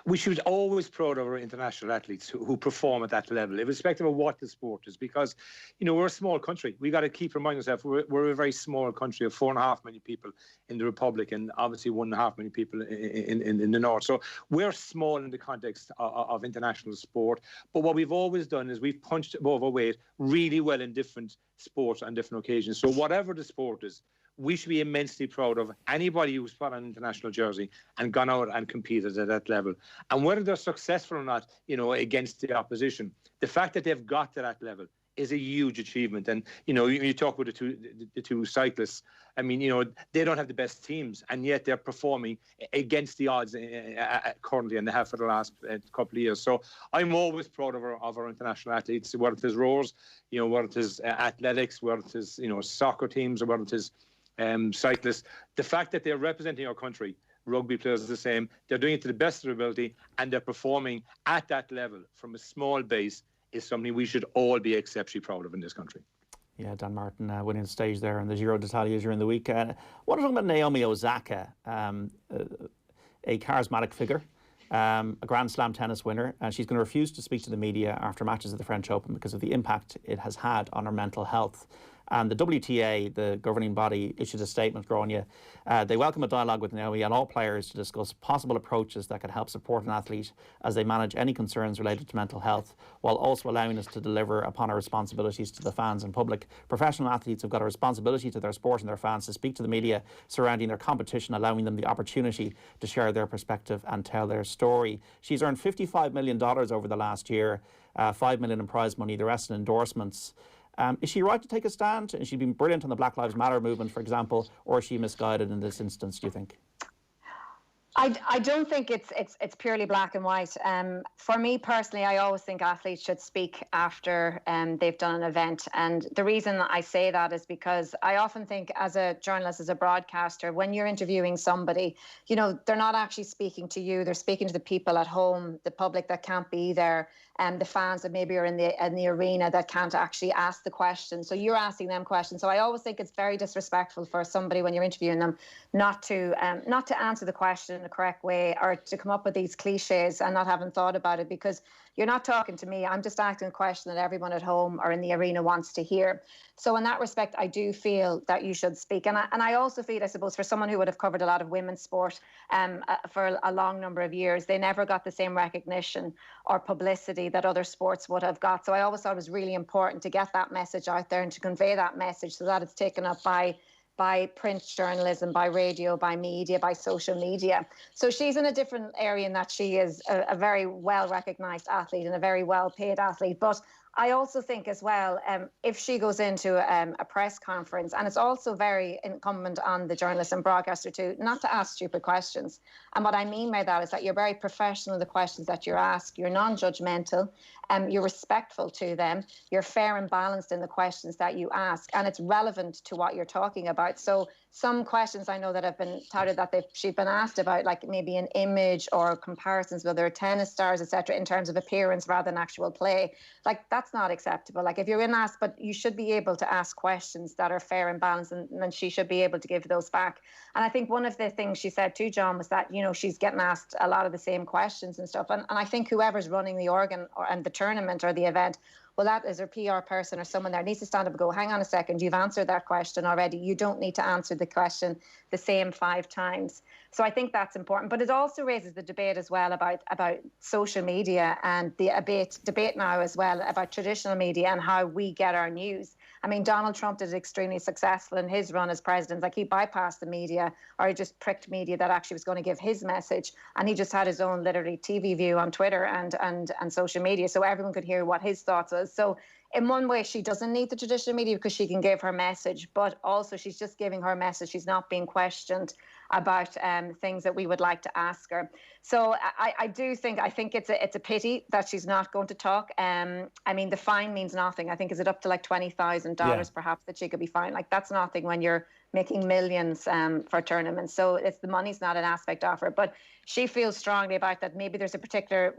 We should always proud of our international athletes who perform at that level, irrespective of what the sport is, because, we're a small country. We got to keep reminding ourselves we're a very small country of 4.5 million people in the Republic and obviously 1.5 million people in the North. So we're small in the context of international sport. But what we've always done is we've punched above our weight really well in different sports on different occasions. So whatever the sport is, we should be immensely proud of anybody who's put on an international jersey and gone out and competed at that level. And whether they're successful or not, against the opposition, the fact that they've got to that level is a huge achievement. And, you talk about the two cyclists. I mean, they don't have the best teams, and yet they're performing against the odds currently, and they have for the last couple of years. So I'm always proud of our international athletes, whether it is rowers, whether it is athletics, whether it is, soccer teams, or whether it is cyclists. The fact that they're representing our country, rugby players are the same, they're doing it to the best of their ability, and they're performing at that level from a small base is something we should all be exceptionally proud of in this country. Yeah, Dan Martin winning the stage there in the Giro d'Italia during the week. What are we talking about Naomi Osaka, a charismatic figure, a Grand Slam tennis winner, and she's going to refuse to speak to the media after matches at the French Open because of the impact it has had on her mental health. And the WTA, the governing body, issued a statement, Gráinne. They welcome a dialogue with Naomi and all players to discuss possible approaches that could help support an athlete as they manage any concerns related to mental health, while also allowing us to deliver upon our responsibilities to the fans and public. Professional athletes have got a responsibility to their sport and their fans to speak to the media surrounding their competition, allowing them the opportunity to share their perspective and tell their story. She's earned $55 million over the last year, $5 million in prize money, the rest in endorsements. Is she right to take a stand? And she's been brilliant on the Black Lives Matter movement, for example, or is she misguided in this instance, do you think? I don't think it's purely black and white. For me personally, I always think athletes should speak after they've done an event. And the reason I say that is because I often think as a journalist, as a broadcaster, when you're interviewing somebody, you know, they're not actually speaking to you. They're speaking to the people at home, the public that can't be there, and the fans that maybe are in the arena that can't actually ask the question. So you're asking them questions. So I always think it's very disrespectful for somebody when you're interviewing them not to answer the question in the correct way, or to come up with these cliches and not having thought about it, because you're not talking to me. I'm just asking a question that everyone at home or in the arena wants to hear. So in that respect, I do feel that you should speak. And I also feel, I suppose, for someone who would have covered a lot of women's sport for a long number of years, they never got the same recognition or publicity that other sports would have got. So I always thought it was really important to get that message out there and to convey that message so that it's taken up by print journalism, by radio, by media, by social media. So she's in a different area in that she is a very well-recognised athlete and a very well-paid athlete. But I also think as well, if she goes into a press conference, and it's also very incumbent on the journalist and broadcaster too, not to ask stupid questions. And what I mean by that is that you're very professional in the questions that you're asked, you're non-judgmental, you're respectful to them, you're fair and balanced in the questions that you ask, and it's relevant to what you're talking about. So some questions I know that have been touted that she's been asked about, like maybe an image or comparisons with other tennis stars, etc., in terms of appearance rather than actual play. Like, that's not acceptable. Like, if you're in asked, but you should be able to ask questions that are fair and balanced, and then she should be able to give those back. And I think one of the things she said too, John, was that, you know, she's getting asked a lot of the same questions and stuff. And I think whoever's running the organ and the tournament or the event, well, that is her PR person or someone there needs to stand up and go, hang on a second, you've answered that question already. You don't need to answer the question the same 5 times. So I think that's important. But it also raises the debate as well about social media and the debate now as well about traditional media and how we get our news. I mean, Donald Trump did extremely successful in his run as president. Like, he bypassed the media, or he just pricked media that actually was going to give his message. And he just had his own literally TV view on Twitter and social media, so everyone could hear what his thoughts was. So in one way, she doesn't need the traditional media because she can give her message, but also she's just giving her message. She's not being questioned about things that we would like to ask her. So I think it's a pity that she's not going to talk. I mean, the fine means nothing. I think, is it up to like $20,000 perhaps that she could be fined? Like, that's nothing when you're making millions for tournaments. So it's the money's not an aspect of her, but she feels strongly about that. Maybe there's a particular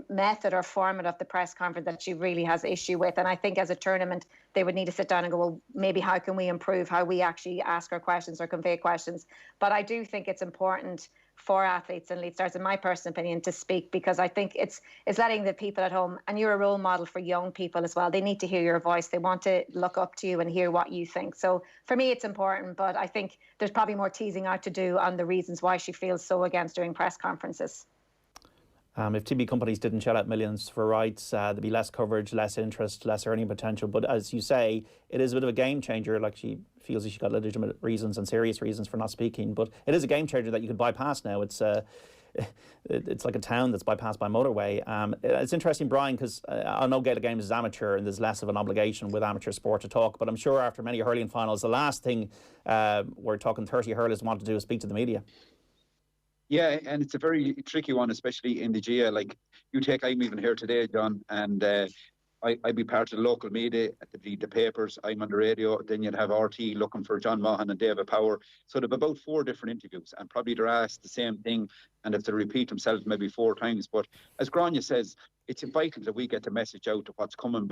method or format of the press conference that she really has issue with. And I think as a tournament, they would need to sit down and go, well, maybe how can we improve how we actually ask our questions or convey questions? But I do think it's important for athletes and lead stars, in my personal opinion, to speak, because I think it's letting the people at home, and you're a role model for young people as well. They need to hear your voice. They want to look up to you and hear what you think. So for me, it's important, but I think there's probably more teasing out to do on the reasons why she feels so against doing press conferences. If TV companies didn't shell out millions for rights, there'd be less coverage, less interest, less earning potential. But as you say, it is a bit of a game changer. Like, she feels that she's got legitimate reasons and serious reasons for not speaking. But it is a game changer that you could bypass now. It's like a town that's bypassed by motorway. It's interesting, Brian, because I know Gaelic Games is amateur and there's less of an obligation with amateur sport to talk. But I'm sure after many hurling finals, the last thing we're talking 30 hurlers want to do is speak to the media. Yeah, and it's a very tricky one, especially in the GA. Like, I'm even here today, John, and I'd be part of the local media, the papers, I'm on the radio, then you'd have RT looking for John Maughan and David Power. So they've about 4 different interviews, and probably they're asked the same thing, and if they repeat themselves maybe 4 times. But as Gráinne says, it's vital that we get the message out of what's coming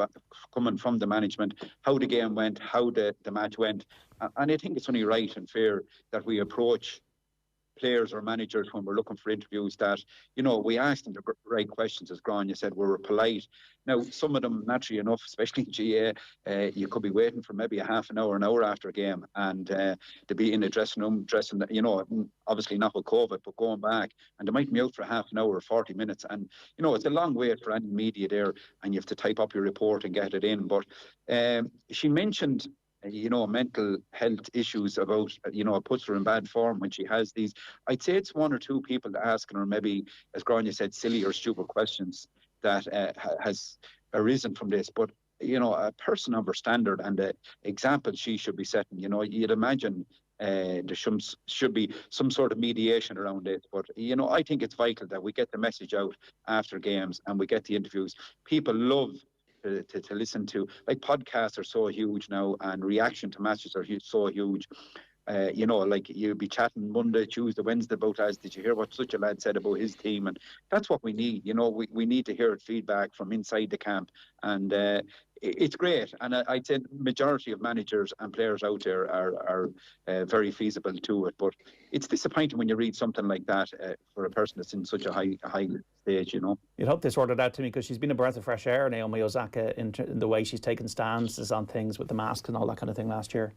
from the management, how the game went, how the match went. And I think it's only right and fair that we approach players or managers when we're looking for interviews that, we asked them the right questions, as Gráinne said, we were polite. Now, some of them, naturally enough, especially in GA, you could be waiting for maybe a half an hour after a game, and to be in the dressing room, obviously not with COVID, but going back, and they might be out for half an hour or 40 minutes. And, it's a long wait for any media there, and you have to type up your report and get it in. But she mentioned mental health issues about, it puts her in bad form when she has these. I'd say it's one or two people asking her maybe, as Gráinne said, silly or stupid questions that has arisen from this. But, a person of her standard and the example she should be setting, you'd imagine there should be some sort of mediation around it. But, I think it's vital that we get the message out after games and we get the interviews. People love to listen to, like, podcasts are so huge now, and reaction to matches are so huge. Like you'll be chatting Monday, Tuesday, Wednesday about did you hear what such a lad said about his team? And that's what we need. We need to hear feedback from inside the camp, and it's great. And I'd say majority of managers and players out there are very feasible to it. But it's disappointing when you read something like that for a person that's in such a high stage. You'd hope they sorted out, Timmy, because she's been a breath of fresh air, Naomi Osaka, in the way she's taken stances on things with the mask and all that kind of thing last year.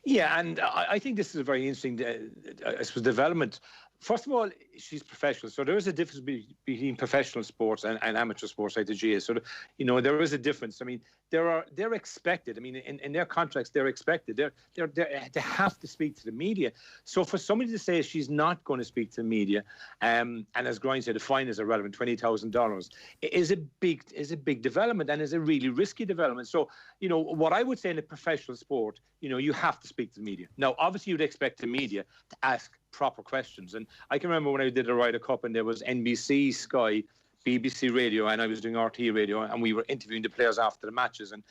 Yeah, and I think this is a very interesting, development. First of all, she's professional, so there is a difference between professional sports and amateur sports like the GA. So, there is a difference. I mean, they're expected. I mean, in their contracts, they're expected. They have to speak to the media. So for somebody to say she's not going to speak to the media, and as Gráinne said, the fine is irrelevant, $20,000, is a big development, and is a really risky development. So, what I would say in a professional sport, you have to speak to the media. Now, obviously, you'd expect the media to ask proper questions. And I can remember when I did the Ryder Cup, and there was NBC, Sky, BBC Radio, and I was doing RT Radio, and we were interviewing the players after the matches. And,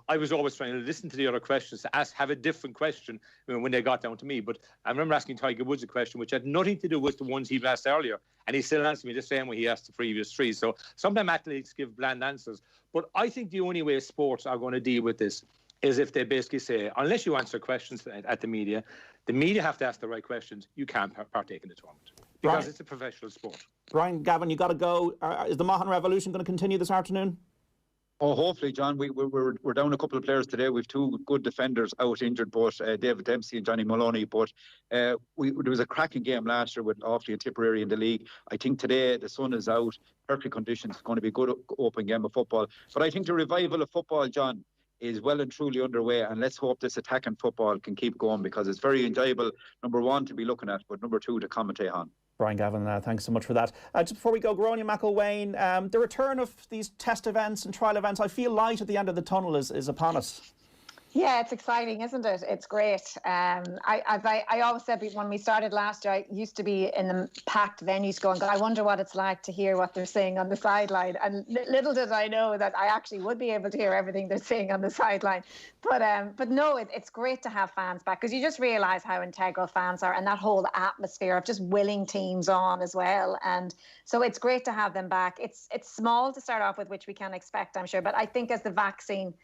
I was always trying to listen to the other questions, to have a different question when they got down to me. But I remember asking Tiger Woods a question which had nothing to do with the ones he'd asked earlier, and he still answered me the same way he asked the previous three. So sometimes athletes give bland answers. But I think the only way sports are going to deal with this is if they basically say, unless you answer questions at the media have to ask the right questions, you can't partake in the tournament. Because it's a professional sport. Brian Gavin, you got to go. Is the Mahon Revolution going to continue this afternoon? Oh, hopefully, John. We're down a couple of players today. We've two good defenders out injured, both David Dempsey and Johnny Maloney. But there was a cracking game last year with Offaly and Tipperary in the league. I think today the sun is out, perfect conditions. It's going to be a good open game of football. But I think the revival of football, John, is well and truly underway, and let's hope this attacking football can keep going, because it's very enjoyable, number one, to be looking at, but number two, to commentate on. Brian Gavin, thanks so much for that. Just before we go, Gráinne McElwain, the return of these test events and trial events, I feel light at the end of the tunnel is upon us. Yeah, it's exciting, isn't it? It's great. I always said when we started last year, I used to be in the packed venues going, I wonder what it's like to hear what they're saying on the sideline. And little did I know that I actually would be able to hear everything they're saying on the sideline. But no, it's great to have fans back, because you just realise how integral fans are, and that whole atmosphere of just willing teams on as well. And so it's great to have them back. It's small to start off with, which we can expect, I'm sure. But I think as the vaccine...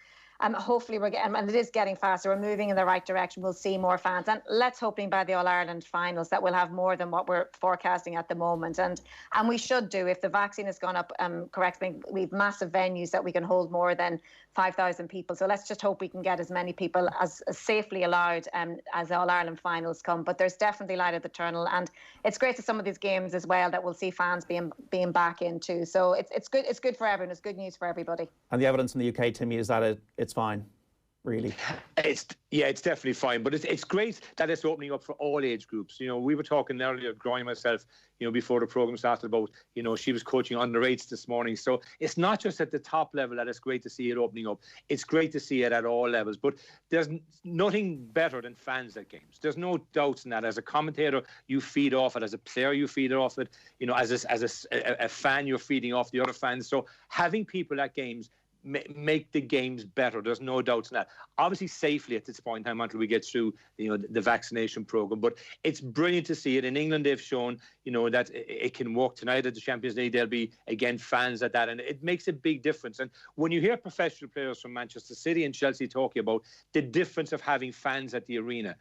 hopefully we're getting, and it is getting faster, we're moving in the right direction, we'll see more fans, and let's hoping by the All-Ireland finals that we'll have more than what we're forecasting at the moment, and we should do, if the vaccine has gone up correctly. We've massive venues that we can hold more than 5,000 people, so let's just hope we can get as many people as safely allowed as the All-Ireland finals come. But there's definitely light at the tunnel, and it's great to some of these games as well that we'll see fans being back into, so it's good for everyone, it's good news for everybody. And the evidence in the UK, Timmy, is that it's fine, really. It's definitely fine, but it's great that it's opening up for all age groups. We were talking earlier, Gráinne myself, before the programme started about, she was coaching under 8s this morning. So it's not just at the top level that it's great to see it opening up. It's great to see it at all levels. But there's nothing better than fans at games. There's no doubts in that. As a commentator, you feed off it. As a player, you feed off it. As a fan, you're feeding off the other fans. So having people at games make the games better. There's no doubts in that. Obviously safely at this point in time until we get through the vaccination programme. But it's brilliant to see it. In England they've shown that it can work. Tonight at the Champions League there'll be again fans at that, and it makes a big difference. And when you hear professional players from Manchester City and Chelsea talking about the difference of having fans at the arena,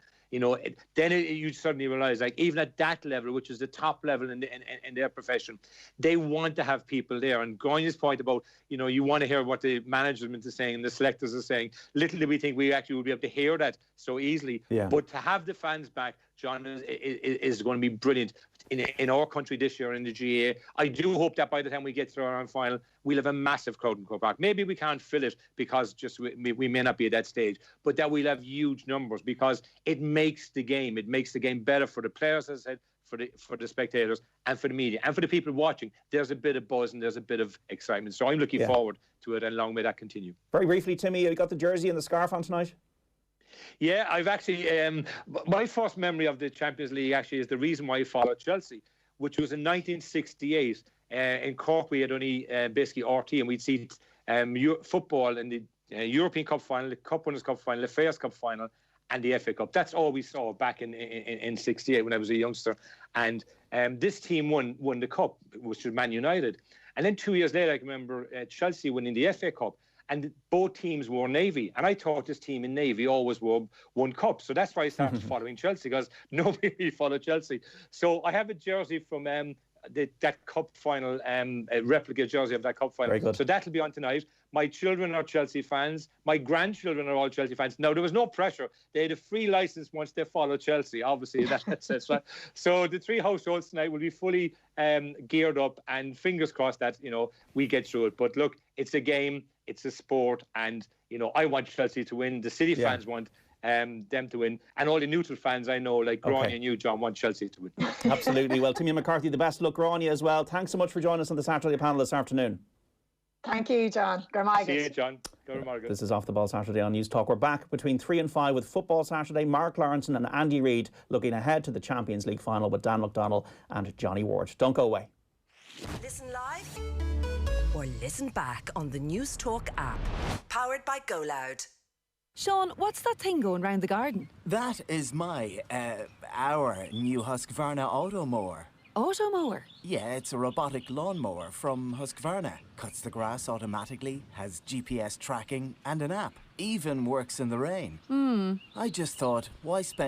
you suddenly realise, like, even at that level, which is the top level in their profession, they want to have people there. And Gráinne's point about, you want to hear what the management is saying and the selectors are saying. Little did we think we actually would be able to hear that so easily. Yeah. But to have the fans back, John, is going to be brilliant in our country this year in the GAA. I do hope that by the time we get to our final, we'll have a massive crowd in Cork. Maybe we can't fill it because just we may not be at that stage, but that we'll have huge numbers because it makes the game. It makes the game better for the players, as I said, for the spectators and for the media and for the people watching. There's a bit of buzz and there's a bit of excitement. So I'm looking forward to it, and long may that continue. Very briefly, Timmy, you got the jersey and the scarf on tonight? Yeah, I've actually, my first memory of the Champions League actually is the reason why I followed Chelsea, which was in 1968. In Cork, we had only basically RT, and we'd see football in the European Cup final, the Cup Winners' Cup final, the Fairs Cup final, and the FA Cup. That's all we saw back in 68 when I was a youngster. And this team won the Cup, which was Man United. And then 2 years later, I can remember Chelsea winning the FA Cup. And both teams wore navy. And I thought this team in navy always won cups. So that's why I started following Chelsea, because nobody really followed Chelsea. So I have a jersey from that cup final, a replica jersey of that cup final. Very good. So that'll be on tonight. My children are Chelsea fans. My grandchildren are all Chelsea fans. Now, there was no pressure. They had a free license once they followed Chelsea. Obviously, that's right. So the three households tonight will be fully geared up, and fingers crossed that, we get through it. But look, it's a game. It's a sport, and I want Chelsea to win. The City fans want them to win, and all the neutral fans I know, like Gráinne and you, John, want Chelsea to win. Absolutely. Well, Timmy McCarthy, the best of luck, Gráinne, as well. Thanks so much for joining us on the Saturday panel this afternoon. Thank you, John. See you, John. This is Off the Ball Saturday on News Talk. We're back between 3 and 5 with Football Saturday. Mark Lawrenson and Andy Reid looking ahead to the Champions League final with Dan McDonnell and Johnny Ward. Don't go away. Listen live or listen back on the News Talk app. Powered by Go Loud. Sean, what's that thing going round the garden? That is our new Husqvarna auto mower. Auto mower? Yeah, it's a robotic lawnmower from Husqvarna. Cuts the grass automatically, has GPS tracking and an app. Even works in the rain. I just thought, why spend